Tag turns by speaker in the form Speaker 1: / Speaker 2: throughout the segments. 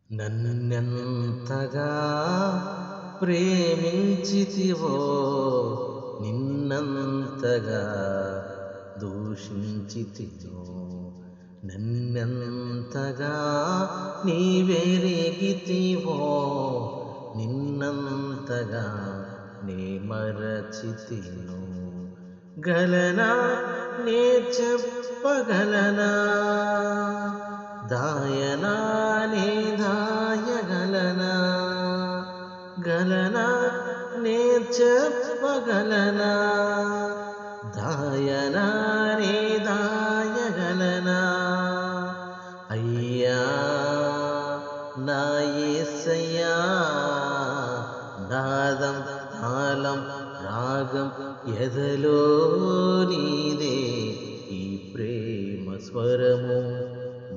Speaker 1: నన్నెంతగా ప్రేమించితివో నిన్నంతగా దూషించితినో. నన్నెంతగా నీవెరిగితివో నిన్నంతగా నే మరచితిను. గలనా నే చెప్పగలనా, దాయనా నే దాయగలనా, గలనా నే చెప్పగలనా, దాయనా నే దాయగలనా. అయ్యా నా యేసయ్యా, నాదం తాళం రాగం ఎదలో నీదే ఈ ప్రేమ స్వరము.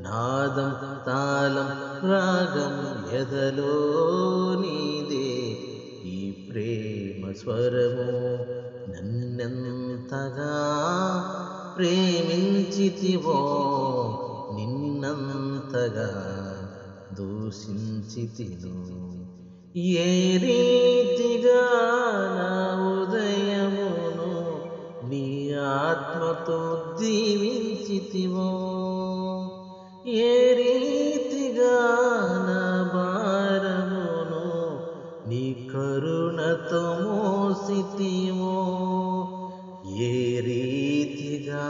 Speaker 1: నాదం తాళం రాగం ఎదలో నీదే ఈ ప్రేమ స్వరము. నన్నెంతగా ప్రేమించితివో నిన్నంతగా దూషించితిను. ఏ రీతిగా నా ఉదయమును నీ ఆత్మతో దీవించితివో, ఏ రీతిగా నా భారమును నీ కరుణతో మోసితివో, ఏ రీతిగా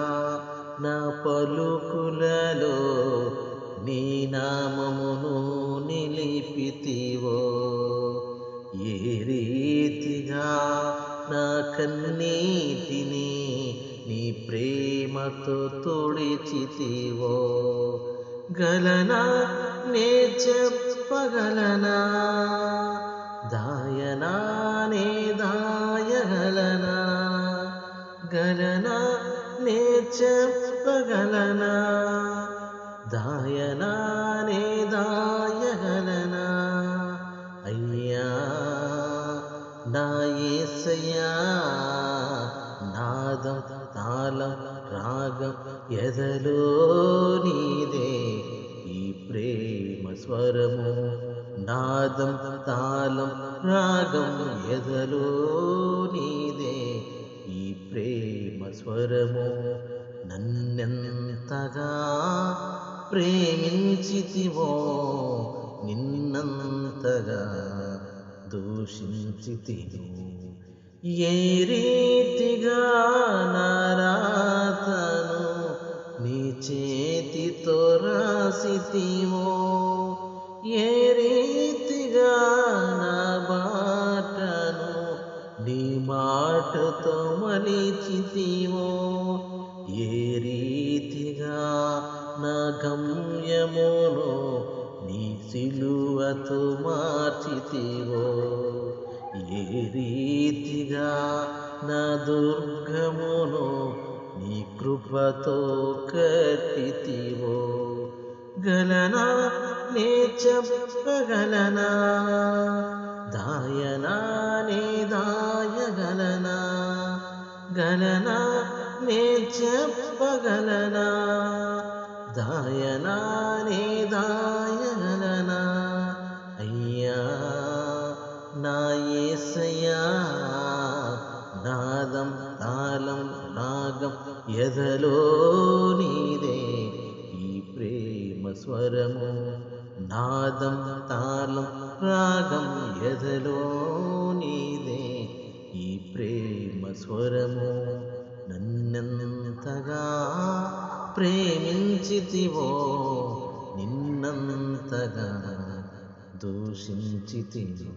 Speaker 1: నా పలుకులలో నీ నామమును నిలిపితివో, ఏ రీతిగా నా కన్నీటిని నీ ప్రేమతో తుడిచితివో. గలనా నే చెప్పగలనా, దాయనా నే దాయగలనా, గలనా నే చెప్పగలనా, దాయనా నే దాయగలనా. అయ్యా నా యేసయ్యా, నాదం తాళం రాగం ఎదలో నీదే ఈ ప్రేమ స్వరము. నాదం తాళం రాగం ఎదలో నీదే ఈ ప్రేమ స్వరము. నన్నెంతగా ప్రేమించితివో నిన్నంతగా దూషించితిను. ఏ రీతిగా నా రాతను నీ చేతితో రాసితివో, ఏ రీతిగా నా బాటను నీ మాటతో మలిచితివో, ఏ రీతిగా నా గమ్యమును నీ సిలువతో మార్చితివో, ఏ రీతిగా నా దుర్గమును నీ కృపతో కట్టితివో. గలనా నే చెప్పగలనా, దాయనా నే దాయగలనా, గలనా నే చెప్పగలనా, దాయనా నే దాయగలనా. అయ్యా నా యేసయ్యా, నాదం తాళం రాగం ఎదలో నీదే ఈ ప్రేమ స్వరము. నాదం తాళం రాగం ఎదలో నీదే ఈ ప్రేమ స్వరము. నన్నెంతగా ప్రేమించితివో నిన్నంతగా దూషించితిను.